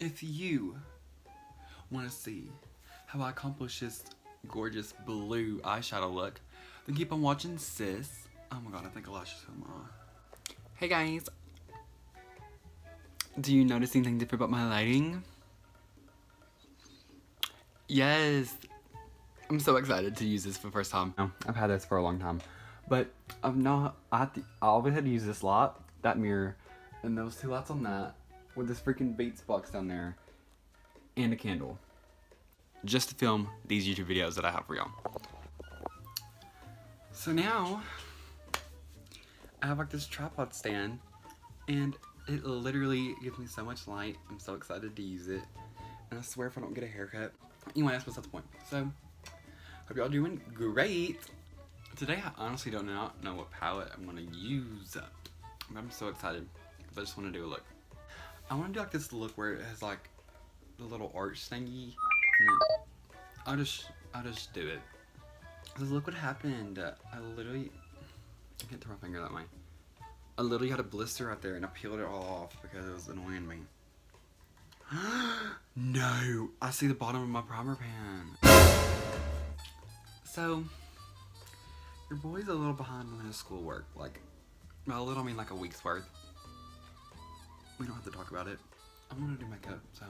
If you want to see how I accomplish this gorgeous blue eyeshadow look, then keep on watching, sis. Oh my god, I think Elisha's home. Hey guys. Do you notice anything different about my lighting? Yes. I'm so excited to use this for the first time. I've had this for a long time. But I always had to use this lot, that mirror, and those two lights on that, with this freaking Beats box down there, and a candle. Just to film these YouTube videos that I have for y'all. So now, I have like this tripod stand, and it literally gives me so much light. I'm so excited to use it. And I swear if I don't get a haircut. Anyway, that's besides the point. So, hope y'all doing great. Today I honestly don't know what palette I'm gonna use. But I'm so excited because I just want to do a look. I want to do like this look where it has like the little arch thingy. And I'll just do it. Because look what happened. I can't turn my finger that way. I literally had a blister right there and I peeled it all off because it was annoying me. No, I see the bottom of my primer pan. So, your boy's a little behind on his schoolwork. Like, by a little I mean like a week's worth. We don't have to talk about it. I want to do makeup, so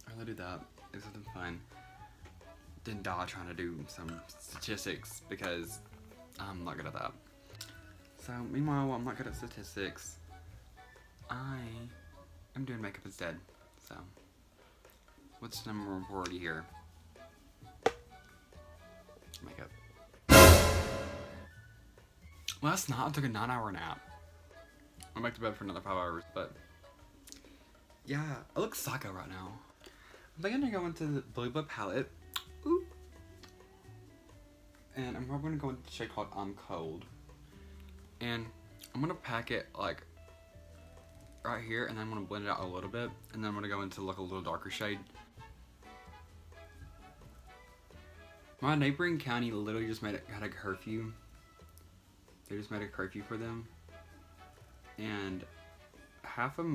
I'd rather do that. It's something fun. Didn't die trying to do some statistics because I'm not good at that. So, meanwhile, I'm not good at statistics. I am doing makeup instead. So, what's number one priority here? Makeup. Last night I took a 9-hour nap. I'm back to bed for another 5 hours, but yeah, I look psycho right now. I'm thinking to go into the Blue Book palette. Ooh. And I'm probably gonna go into a shade called I'm Cold. And I'm gonna pack it like right here, and then I'm gonna blend it out a little bit, and then I'm gonna go into like a little darker shade. My neighboring county literally just had a curfew. They just made a curfew for them, and half of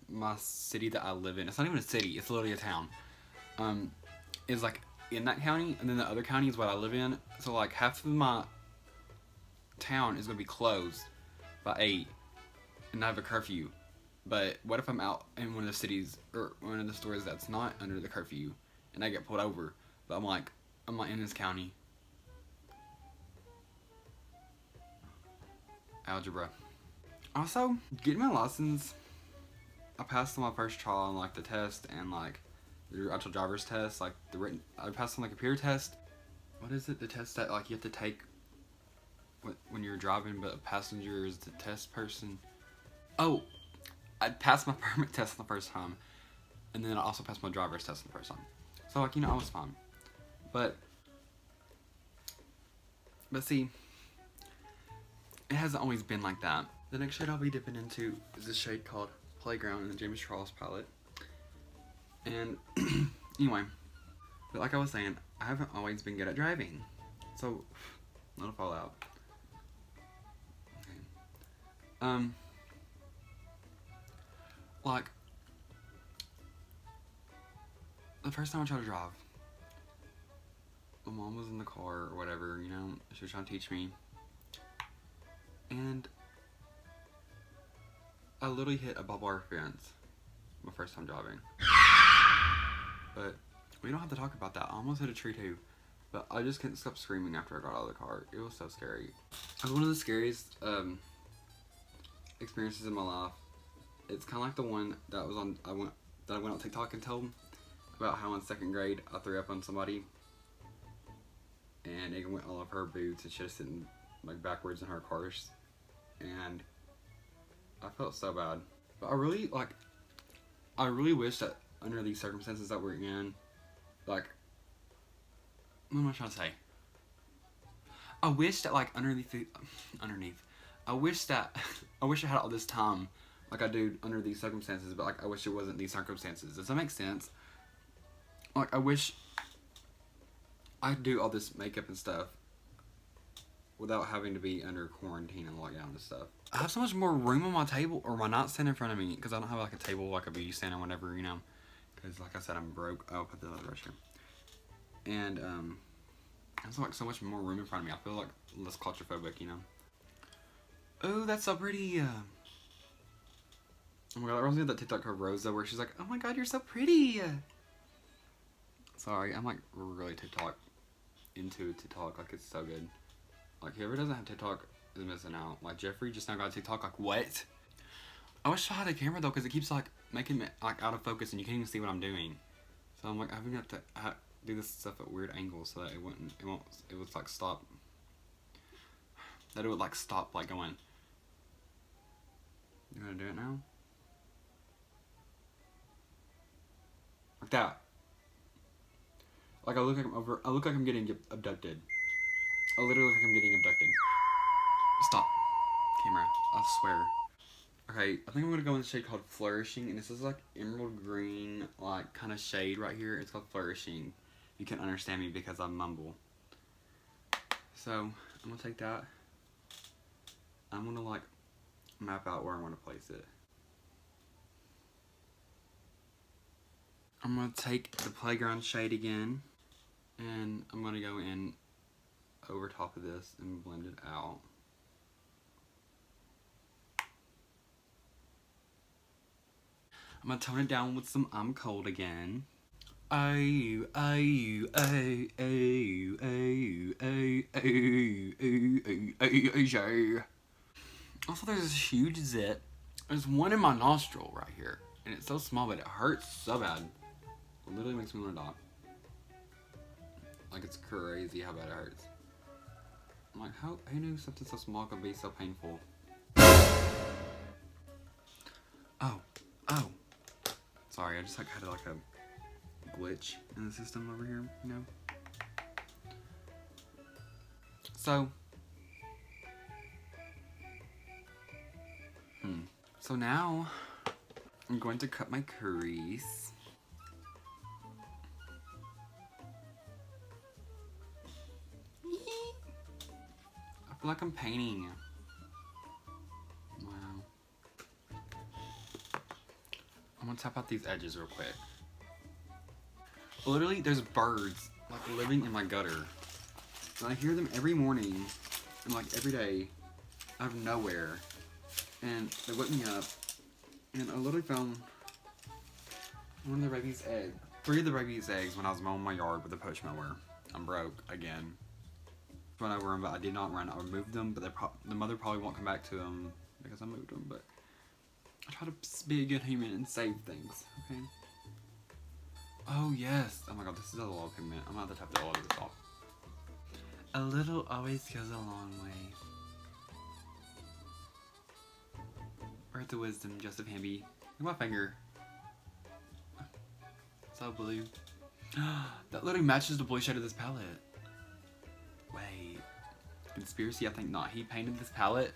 my city that I live in, it's not even a city, it's literally a town, is like in that county, and then the other county is what I live in. So like half of my town is gonna be closed by 8, and I have a curfew. But what if I'm out in one of the cities or one of the stores that's not under the curfew, and I get pulled over? But I'm not in this county. Algebra. Also, getting my license, I passed on my first trial on like the test and like the actual driver's test, like the written. I passed on the computer test. What is it? The test that like you have to take when you're driving, but a passenger is the test person. Oh, I passed my permit test the first time, and then I also passed my driver's test the first time. So like, you know, I was fine. But see, it hasn't always been like that. The next shade I'll be dipping into is a shade called Playground in the James Charles palette. And anyway, but like I was saying, I haven't always been good at driving. So, not a fallout. Okay. Like, the first time I tried to drive, my mom was in the car or whatever, you know, she was trying to teach me. And I literally hit a barbed wire fence my first time driving. But we don't have to talk about that. I almost hit a tree too. But I just couldn't stop screaming after I got out of the car. It was so scary. It was one of the scariest experiences in my life. It's kind of like the one that was on I went on TikTok and told about how in 2nd grade I threw up on somebody, and it went all over her boots, and she was sitting like backwards in her cars, and I felt so bad. But I really wish that under these circumstances that we're in, like, what am I trying to say? I wish that like underneath, I wish I had all this time like I do under these circumstances, but like I wish it wasn't these circumstances. Does that make sense? Like I wish I could do all this makeup and stuff without having to be under quarantine and lockdown and stuff. I have so much more room on my table or my nightstand in front of me because I don't have like a table like a beauty stand or whatever, you know. because like I said, I'm broke. I'll put the other brush here. And there's like so much more room in front of me. I feel like less claustrophobic, you know. Oh, that's so pretty. Oh my god, I reminds me of that TikTok called Rosa where she's like, oh my god, you're so pretty. Sorry, I'm like really into TikTok. Like, it's so good. Like, whoever doesn't have TikTok is missing out. Like, Jeffrey just now got TikTok. Like, what? I wish I had a camera though, because it keeps like making me like out of focus and you can't even see what I'm doing. So I'm like, having to do this stuff at weird angles so that it would like stop. That it would like stop like going. You gonna do it now? Like that. Like I look like I'm getting abducted. I literally look like I'm getting abducted. Stop. Camera. I swear. Okay, I think I'm gonna go in the shade called Flourishing, and this is like emerald green, like kind of shade right here. It's called Flourishing. You can understand me because I mumble. So I'm gonna take that. I'm gonna like map out where I want to place it. I'm gonna take the Playground shade again, and I'm gonna go in over top of this and blend it out. I'm gonna tone it down with some I'm Cold again. Oh, oh, oh, oh, oh, oh, oh, oh, oh. Also, there's this huge zit. There's one in my nostril right here, and it's so small, but it hurts so bad. It literally makes me want to die. Like, it's crazy how bad it hurts. I'm like, who knew something so small could be so painful? Oh, oh. Sorry, I just like had like a glitch in the system over here, you know? So, so now I'm going to cut my crease. I feel like I'm painting. Wow. I'm gonna tap out these edges real quick. Literally, there's birds like living in my gutter. And I hear them every morning and like every day out of nowhere. And they wake me up. And I literally found one of the rabies eggs. 3 of the rabies eggs when I was mowing my yard with a push mower. I'm broke again. Run over them, but I did not run. I removed them, but the mother probably won't come back to them because I moved them. But I try to be a good human and save things. Okay. Oh yes. Oh my god, this is a lot of pigment. I'm gonna have to tap the all of this off. A little always goes a long way. Where's the wisdom, Joseph Hamby? Look at my finger. So blue. That literally matches the blue shade of this palette. Wait. Conspiracy? I think not. He painted this palette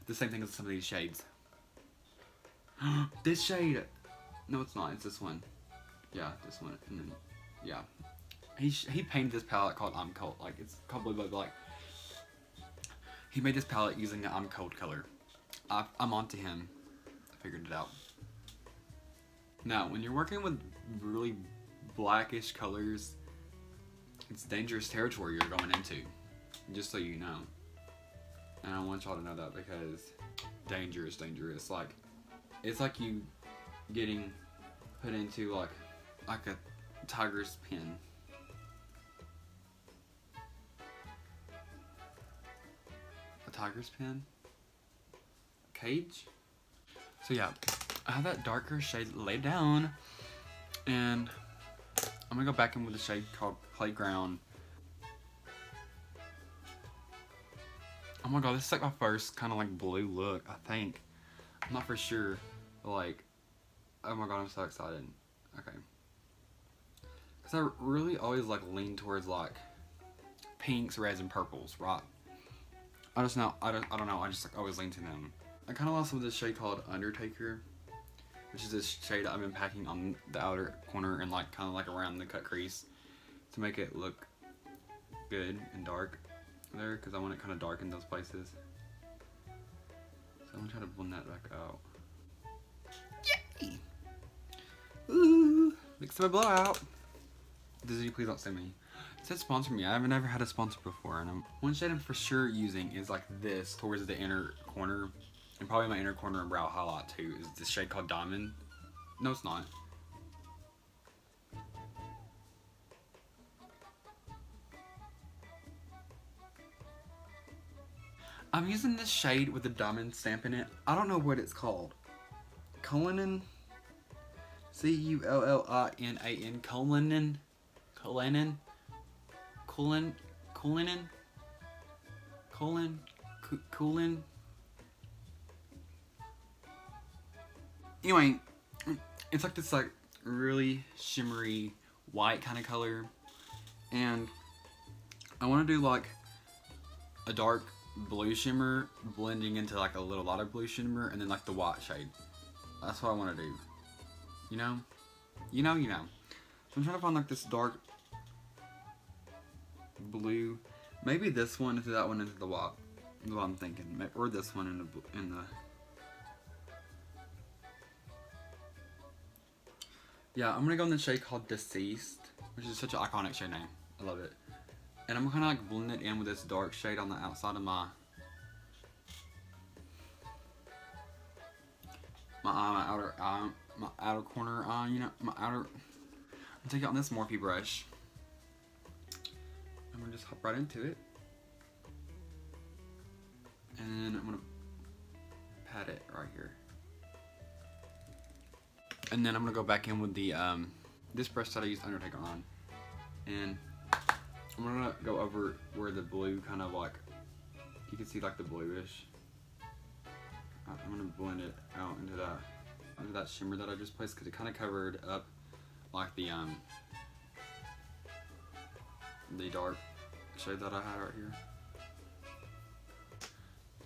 the same thing as some of these shades. This shade! No, it's not. It's this one. Yeah, this one. And then, yeah. He painted this palette called I'm Cold. Like, it's called Blue, but like, he made this palette using the I'm Cold color. I'm onto him. I figured it out. Now, when you're working with really blackish colors, it's dangerous territory you're going into. Just so you know. And I want y'all to know that because dangerous. Like, it's like you getting put into like a tiger's pen. A tiger's pen? Cage? So yeah, I have that darker shade laid down, and I'm gonna go back in with a shade called Playground. Oh my god, this is like my first kind of like blue look, I think. I'm not for sure, but like, oh my god, I'm so excited. Okay. Because I really always like lean towards like pinks, reds, and purples, right? I don't know, I just like always lean to them. I kind of lost some of this shade called Undertaker, which is this shade that I've been packing on the outer corner and like kind of like around the cut crease to make it look good and dark there, because I want it kind of dark in those places. So I'm gonna try to blend that back out. Yay! Ooh! Fix my blowout. Disney, please don't sue me. It said sponsor me. I've never had a sponsor before. And one shade I'm for sure using is like this towards the inner corner. And probably my inner corner and brow highlight too. Is this shade called Diamond. No, it's not. I'm using this shade with the diamond stamp in it. I don't know what it's called. Cullinan? C-U-L-L-I-N-A-N. Cullinan? Cullinan? Cullinan? Cullinan? Anyway, it's like this like really shimmery white kind of color. And I want to do like a dark blue shimmer blending into like a little lighter blue shimmer and then like the white shade. That's what I want to do. You know? You know. So I'm trying to find like this dark blue. Maybe this one into that one into the white. That's what I'm thinking. Or this one in the Yeah, I'm gonna go in the shade called Deceased, which is such an iconic shade name. I love it. And I'm gonna like blend it in with this dark shade on the outside of my outer eye, my outer corner eye, you know, my outer. I'm taking it on this Morphe brush. I'm gonna just hop right into it. And then I'm gonna pat it right here. And then I'm gonna go back in with the this brush that I used Undertaker on, and I'm gonna go over where the blue kind of like, you can see like the bluish. I'm gonna blend it out into that shimmer that I just placed because it kind of covered up like the dark shade that I had right here.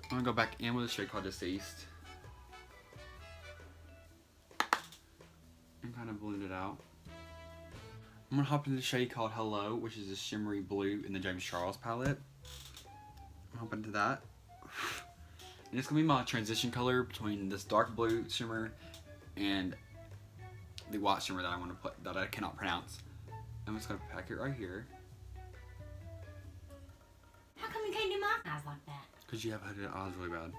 I'm gonna go back in with a shade called Deceased and kind of blend it out. I'm gonna hop into the shade called Hello, which is a shimmery blue in the James Charles palette. I'm hopping into that. And it's gonna be my transition color between this dark blue shimmer and the white shimmer that I want to put, that I cannot pronounce. I'm just gonna pack it right here. How come you can't do my eyes like that? Because you have hooded eyes really bad.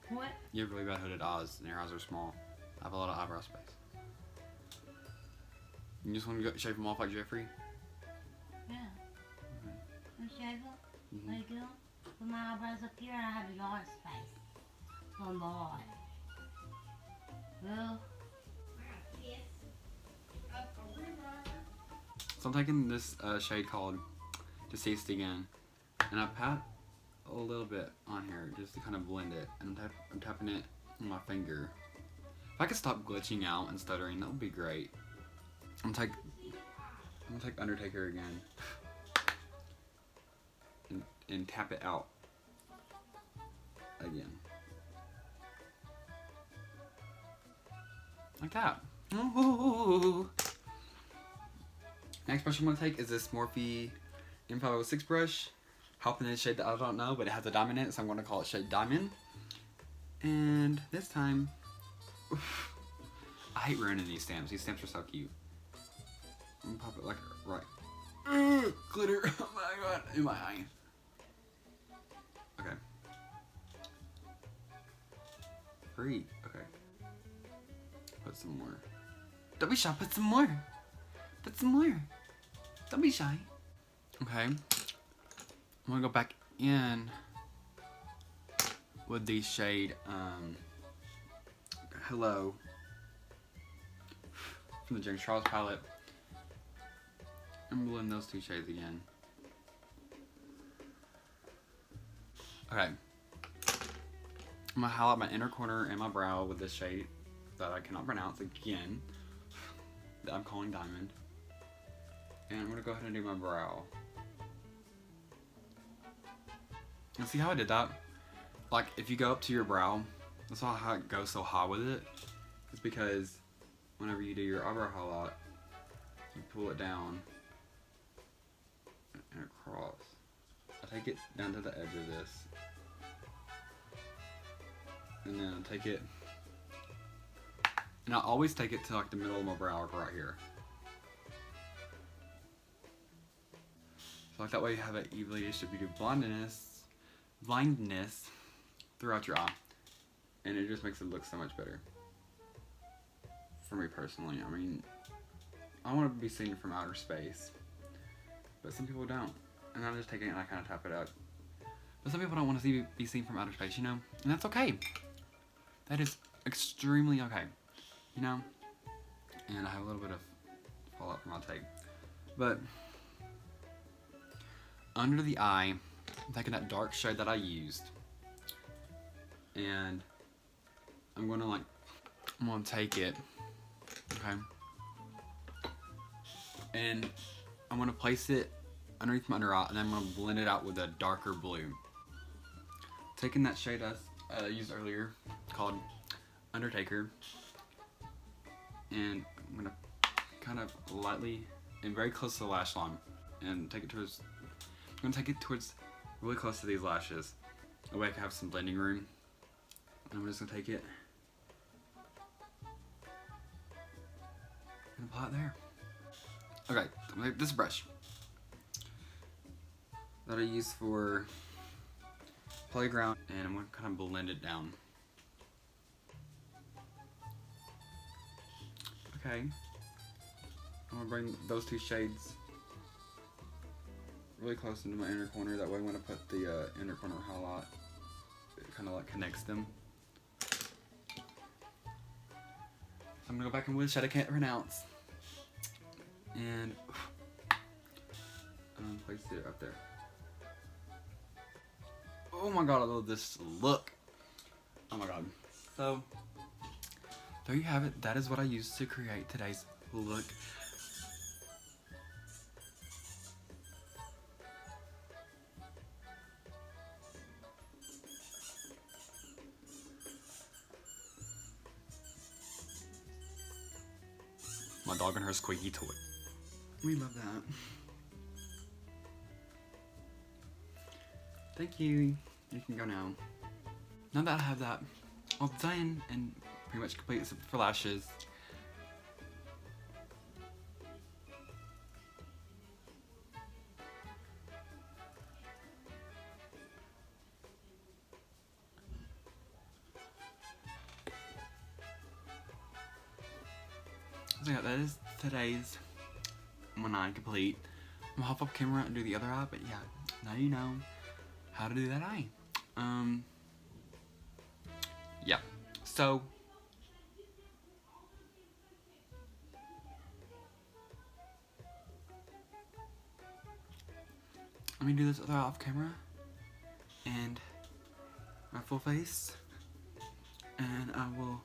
What? You have really bad hooded eyes and your eyes are small. I have a lot of eyebrow space. You just want to shave them off like Jeffrey? Yeah. And shave them, like them, put my eyebrows up here and I have a yard space. Oh boy. Well. So I'm taking this shade called Deceased again, and I pat a little bit on here just to kind of blend it, and I'm tapping it on my finger. If I could stop glitching out and stuttering, that would be great. I'm gonna take Undertaker again and tap it out again. Like that. Ooh. Next brush I'm gonna take is this Morphe M506 brush. Helping in a shade that I don't know, but it has a diamond in it, so I'm gonna call it shade Diamond. And this time, oof, I hate ruining these stamps. These stamps are so cute. I'm gonna pop it like right. Glitter! Oh my god, in my eye. Okay. Freak. Okay. Put some more. Don't be shy. Put some more. Put some more. Don't be shy. Okay. I'm gonna go back in with the shade Hello from the James Charles palette. I'm gonna blend those two shades again. Okay. I'm gonna highlight my inner corner and my brow with this shade that I cannot pronounce again, that I'm calling Diamond. And I'm gonna go ahead and do my brow. And see how I did that? Like, if you go up to your brow, that's how it goes so high with it. It's because whenever you do your eyebrow highlight, you pull it down and across. I take it down to the edge of this. And then I take it, and I always take it to like the middle of my brow, like right here. So like that way you have an evenly distributed blindness throughout your eye. And it just makes it look so much better. For me personally, I mean, I want to be seen from outer space. But some people don't. And I'm just taking it and I kind of tap it out. But some people don't want to be seen from outer space, you know? And that's okay. That is extremely okay. You know? And I have a little bit of fallout from my take. But under the eye, I'm taking that dark shade that I used. And I'm gonna take it, okay? And I'm gonna place it underneath my under eye, and then I'm gonna blend it out with a darker blue. Taking that shade I used earlier, called Undertaker, and I'm gonna kind of lightly and very close to the lash line, and take it towards. I'm gonna take it towards really close to these lashes. That way I can have some blending room. And I'm just gonna take it and apply it there. Okay, I'm gonna take this brush that I use for playground, and I'm gonna kind of blend it down. Okay, I'm gonna bring those two shades really close into my inner corner. That way when I put the inner corner highlight, it kind of like connects them. I'm gonna go back in with a shade I can't pronounce. And place it up there. Oh my god, I love this look. Oh my god. So, there you have it. That is what I used to create today's look. My dog and her squeaky toy. We love that. Thank you. You can go now. Now that I have that all done and pretty much complete except for lashes. So yeah, that is today's one eye complete. I'm gonna hop up camera and do the other eye, but yeah, now you know how to do that eye. Yeah, so let me do this other eye off camera and my full face, and I will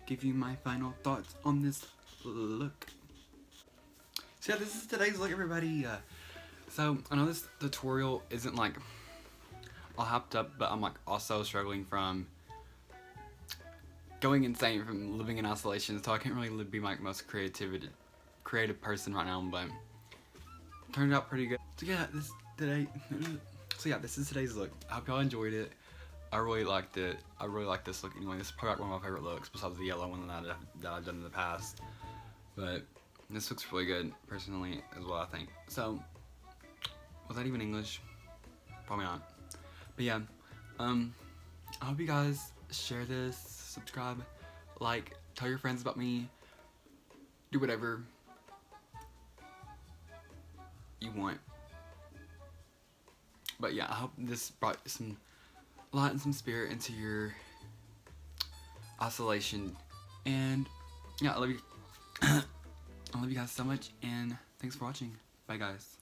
give you my final thoughts on this look. So yeah, this is today's look, everybody. So I know this tutorial isn't like all hyped up, but I'm like also struggling from going insane from living in isolation, so I can't really be my most creative person right now, but it turned out pretty good. So yeah, this is today's look. I hope y'all enjoyed it. I really liked it. I really like this look anyway. This is probably one of my favorite looks besides the yellow one that I've done in the past. But this looks really good, personally, as well, I think. So, was that even English? Probably not. But yeah, I hope you guys share this, subscribe, like, tell your friends about me, do whatever you want. But yeah, I hope this brought some light and some spirit into your isolation. And yeah, I love you. I love you guys so much, and thanks for watching. Bye, guys.